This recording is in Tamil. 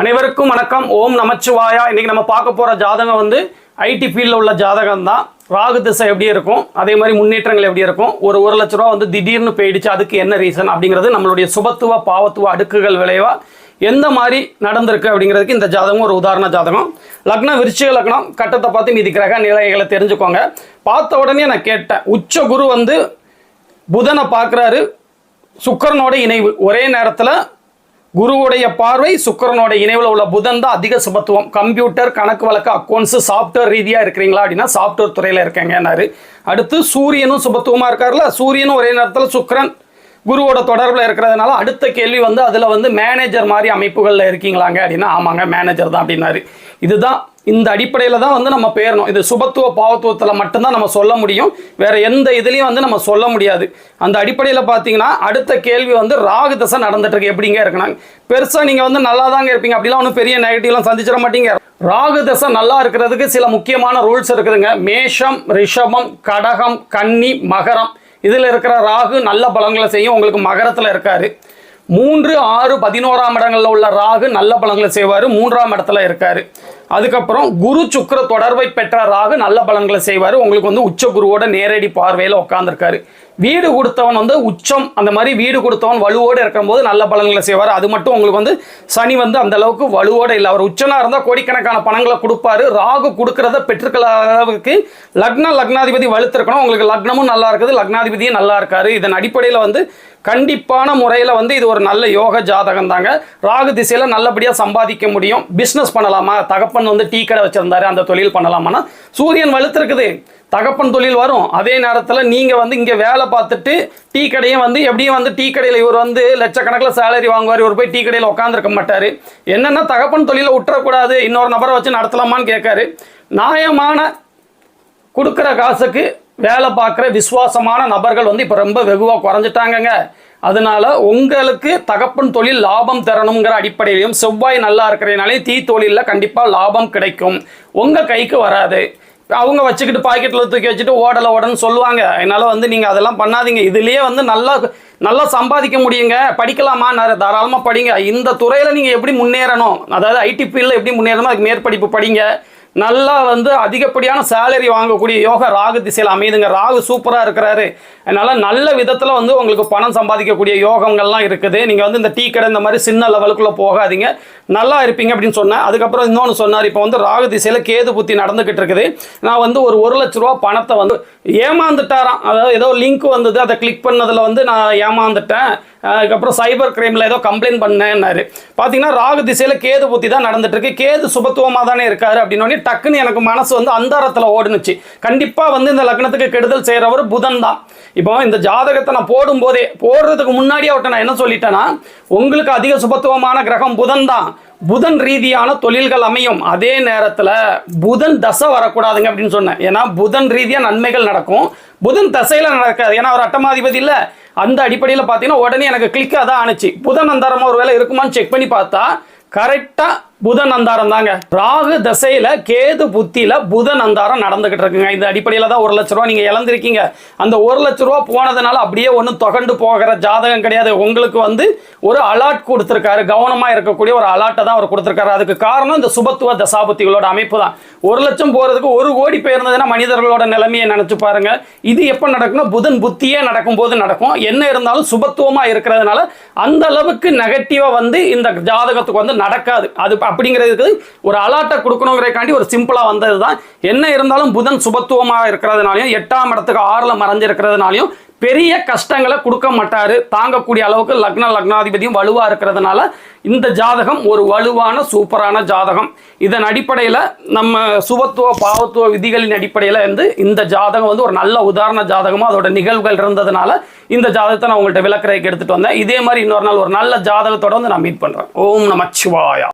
அனைவருக்கும் வணக்கம். ஓம் நமச்சிவாயா. இன்னைக்கு நம்ம பார்க்க போற ஜாதகம் வந்து ஐடி ஃபீல்டில் உள்ள ஜாதகம் தான். ராகு திசை எப்படி இருக்கும், அதே மாதிரி முன்னேற்றங்கள் எப்படி இருக்கும், ஒரு 1 லட்ச ரூபா வந்து திடீர்னு போயிடுச்சு, அதுக்கு என்ன ரீசன் அப்படிங்கிறது, நம்மளுடைய சுபத்துவ பாவத்துவ அடுக்குகள் விளைவா எந்த மாதிரி நடந்திருக்கு அப்படிங்கிறதுக்கு இந்த ஜாதகம் ஒரு உதாரண ஜாதகம். லக்னம் விருச்சிக லக்னம், கட்டத்தை பார்த்து மீதி கிரக நிலைகளை தெரிஞ்சுக்கோங்க. பார்த்த உடனே நான் கேட்டேன், உச்ச குரு வந்து புதனை பார்க்குறாரு, சுக்கிரனோட இணைவு, ஒரே நேரத்தில் குருவுடைய பார்வை சுக்கிரனோட இணைவில் உள்ள புதன் தான் அதிக சுபத்துவம். கம்ப்யூட்டர், கணக்கு வழக்கு, அக்கௌண்ட்ஸு, சாஃப்ட்வேர் ரீதியாக இருக்கிறீங்களா அப்படின்னா சாஃப்ட்வேர் துறையில் இருக்கேங்கன்னாரு. அடுத்து சூரியனும் சுபத்துவமாக இருக்கார்ல, சூரியனும் ஒரே நேரத்தில் சுக்கிரன் குருவோட தொடர்பில் இருக்கிறதுனால அடுத்த கேள்வி வந்து அதில் வந்து மேனேஜர் மாதிரி அமைப்புகளில் இருக்கீங்களாங்க அப்படின்னா ஆமாங்க மேனேஜர் தான் அப்படின்னாரு. இதுதான் இந்த அடிப்படையில் தான் வந்து நம்ம பேரணும். இது சுபத்துவ பாவத்துவத்தில் மட்டும்தான் நம்ம சொல்ல முடியும், வேற எந்த இதுலையும் வந்து நம்ம சொல்ல முடியாது. அந்த அடிப்படையில் பார்த்தீங்கன்னா அடுத்த கேள்வி வந்து ராகு தசை நடந்துட்டு இருக்கு, எப்படிங்க இருக்கணும். பெருசாக நீங்கள் வந்து நல்லா தாங்க இருப்பீங்க, அப்படிலாம் ஒன்றும் பெரிய நெகட்டிவ்லாம் சந்திச்சிட மாட்டீங்க. ராகு தசை நல்லா இருக்கிறதுக்கு சில முக்கியமான ரூல்ஸ் இருக்குதுங்க. மேஷம், ரிஷபம், கடகம், கன்னி, மகரம், இதில் இருக்கிற ராகு நல்ல பலன்களை செய்யும். உங்களுக்கு மகரத்தில் இருக்காரு. 3, 6, 11ஆம் இடங்களில் உள்ள ராகு நல்ல பலன்களை செய்வார், 3ஆம் இடத்துல இருக்காரு. அதுக்கப்புறம் குரு சுக்கிர தொடர்பை பெற்ற ராகு நல்ல பலன்களை செய்வார், உங்களுக்கு வந்து உச்ச குருவோட நேரடி பார்வையில் உட்காந்துருக்காரு. வீடு கொடுத்தவன் வந்து உச்சம், அந்த மாதிரி வீடு கொடுத்தவன் வலுவோடு இருக்கும்போது நல்ல பலன்களை செய்வார். அது மட்டும் உங்களுக்கு வந்து சனி வந்து அந்த அளவுக்கு வலுவோடு இல்லை. அவர் உச்சனாக இருந்தால் கோடிக்கணக்கான பணங்களை கொடுப்பாரு. ராகு கொடுக்கறத பெற்றுக்கொள்ள அளவுக்கு லக்னாதிபதி வலுத்திருக்கணும். உங்களுக்கு லக்னமும் நல்லா இருக்குது, லக்னாதிபதியும் நல்லா இருக்காரு. இதன் அடிப்படையில் வந்து கண்டிப்பான முறையில் வந்து இது ஒரு நல்ல யோக ஜாதகம் தாங்க. ராகு திசையில் நல்லபடியாக சம்பாதிக்க முடியும். பிஸ்னஸ் பண்ணலாமா, தகப்பன் வந்து டீ கடை வச்சிருந்தாரு, அந்த தொழில் பண்ணலாமான்னா சூரியன் வலுத்திருக்குது, தகப்பன் தொழில் வரும். அதே நேரத்தில் நீங்கள் வந்து இங்கே வேலை பார்த்துட்டு டீ கடையும் வந்து எப்படியும் வந்து டீ கடையில் இவர் வந்து லட்சக்கணக்கில் சேலரி வாங்குவார், இவர் போய் டீ கடையில் உட்காந்துருக்க மாட்டார். என்னென்னா தகப்பன் தொழிலை விட்டுறக்கூடாது, இன்னொரு நபரை வச்சு நடத்தலாமான்னு கேட்காரு. நியாயமான கொடுக்குற காசுக்கு வேலை பார்க்குற விசுவாசமான நபர்கள் வந்து இப்போ ரொம்ப வெகுவாக குறைஞ்சிட்டாங்கங்க. அதனால உங்களுக்கு தகப்பன் தொழில் லாபம் தரணுங்கிற அடிப்படையிலையும் செவ்வாய் நல்லா இருக்கிறதுனாலே தீ தொழிலில் கண்டிப்பாக லாபம் கிடைக்கும், உங்கள் கைக்கு வராது. அவங்க வச்சுக்கிட்டு பாக்கெட்டில் தூக்கி வச்சுட்டு ஓடன்னு சொல்லுவாங்க. அதனால் வந்து நீங்கள் அதெல்லாம் பண்ணாதீங்க. இதுலேயே வந்து நல்லா சம்பாதிக்க முடியுங்க. படிக்கலாமா, தாராளமாக படிங்க. இந்த துறையில் நீங்கள் எப்படி முன்னேறணும், அதாவது ஐடி ஃபீல்டில் எப்படி முன்னேறணும், அதுக்கு மேற்படிப்பு படிங்க. நல்லா வந்து அதிகப்படியான சேலரி வாங்கக்கூடிய யோகா ராகு திசையில் அமையுதுங்க. ராகு சூப்பராக இருக்கிறாரு. அதனால் நல்ல விதத்தில் வந்து உங்களுக்கு பணம் சம்பாதிக்கக்கூடிய யோகங்கள்லாம் இருக்குது. நீங்கள் வந்து இந்த டீ கடை இந்த மாதிரி சின்ன லெவலுக்குள்ளே போகாதீங்க, நல்லா இருப்பீங்க அப்படின்னு சொன்னேன். அதுக்கப்புறம் இன்னொன்று சொன்னார், இப்போ வந்து ராகு திசையில் கேது புத்தி நடந்துக்கிட்டு இருக்குது. நான் வந்து ஒரு 1 லட்ச ரூபா பணத்தை வந்து ஏமாந்துட்டாராம். அதாவது ஏதோ லிங்க் வந்தது, அதை கிளிக் பண்ணதில் வந்து நான் ஏமாந்துட்டேன், அதுக்கப்புறம் சைபர் கிரைமில் ஏதோ கம்ப்ளைண்ட் பண்ணேன்னாரு. பார்த்தீங்கன்னா ராகு திசையில் கேது புத்தி தான் நடந்துட்டு இருக்கு. கேது சுபத்துவமாக தானே இருக்காரு அப்படின்னோடனே டக்குன்னு எனக்கு மனசு வந்து அந்தரத்தில் ஓடுனுச்சு. கண்டிப்பாக வந்து இந்த லக்னத்துக்கு கெடுதல் செய்கிறவர் புதன் தான். இப்போ இந்த ஜாதகத்தை நான் போடுறதுக்கு முன்னாடியே அவர்கிட்ட நான் என்ன சொல்லிட்டேன்னா, உங்களுக்கு அதிக சுபத்துவமான கிரகம் புதன் தான். புதன் ரீதியான தொழில்கள் அமையும். அதே நேரத்தில் புதன் தசை வரக்கூடாதுங்க அப்படின்னு சொன்னேன். ஏன்னா புதன் ரீதியாக நன்மைகள் நடக்கும், புதன் தசையில் நடக்காது. ஏன்னா அவர் அட்டமாதிபதி இல்லை. அந்த அடிப்படையில் பார்த்தீங்கன்னா உடனே எனக்கு கிளிக்காக தான் ஆணுச்சு. புதன் அந்தாரமாக ஒரு வேலை இருக்குமான்னு செக் பண்ணி பார்த்தா கரெக்டாக புதன் அந்தாரம் தாங்க. ராகு தசையில் கேது புத்தியில் புதன் அந்தாரம் நடந்துகிட்டு இருக்குங்க. இந்த அடிப்படையில் தான் 1 லட்ச ரூபா நீங்கள் இழந்திருக்கீங்க. அந்த 1 லட்ச ரூபா போனதுனால அப்படியே ஒன்றும் தொகண்டு போகிற ஜாதகம் கிடையாது. உங்களுக்கு வந்து ஒரு அலாட் கொடுத்துருக்காரு, கவனமாக இருக்கக்கூடிய ஒரு அலாட்டை தான் அவர் கொடுத்துருக்காரு. அதுக்கு காரணம் இந்த சுபத்துவ தசாபுத்திகளோட அமைப்பு தான். 1 லட்சம் போகிறதுக்கு 1 கோடி போயிருந்ததுன்னா மனிதர்களோட நிலைமையை நினச்சி பாருங்க. இது எப்போ நடக்கும்னா புதன் புத்தியே நடக்கும்போது நடக்கும். என்ன இருந்தாலும் சுபத்துவமாக இருக்கிறதுனால அந்த அளவுக்கு நெகட்டிவாக வந்து இந்த ஜாதகத்துக்கு வந்து நடக்காது. அது அப்படிங்கிறதுக்கு ஒரு அலாட்டை கொடுக்கணுங்கிறதுக்காண்டி ஒரு சிம்பிளாக வந்தது தான். என்ன இருந்தாலும் புதன் சுபத்துவமாக இருக்கிறதுனாலையும் 8ஆம் இடத்துக்கு 6ல் மறைஞ்சிருக்கிறதுனாலையும் பெரிய கஷ்டங்களை கொடுக்க மாட்டார். தாங்கக்கூடிய அளவுக்கு லக்னாதிபதியும் வலுவாக இருக்கிறதுனால இந்த ஜாதகம் ஒரு வலுவான சூப்பரான ஜாதகம். இதன் அடிப்படையில் நம்ம சுபத்துவ பாவத்துவ விதிகளின் அடிப்படையில் வந்து இந்த ஜாதகம் வந்து ஒரு நல்ல உதாரண ஜாதகமாக அதோட நிகழ்வுகள் இருந்ததுனால இந்த ஜாதகத்தை நான் உங்கள்கிட்ட விளக்கறைக்கு எடுத்துகிட்டு வந்தேன். இதே மாதிரி இன்னொரு நாள் ஒரு நல்ல ஜாதகத்தோட வந்து நான் மீட் பண்ணுறேன். ஓம் நமச்சிவாயா.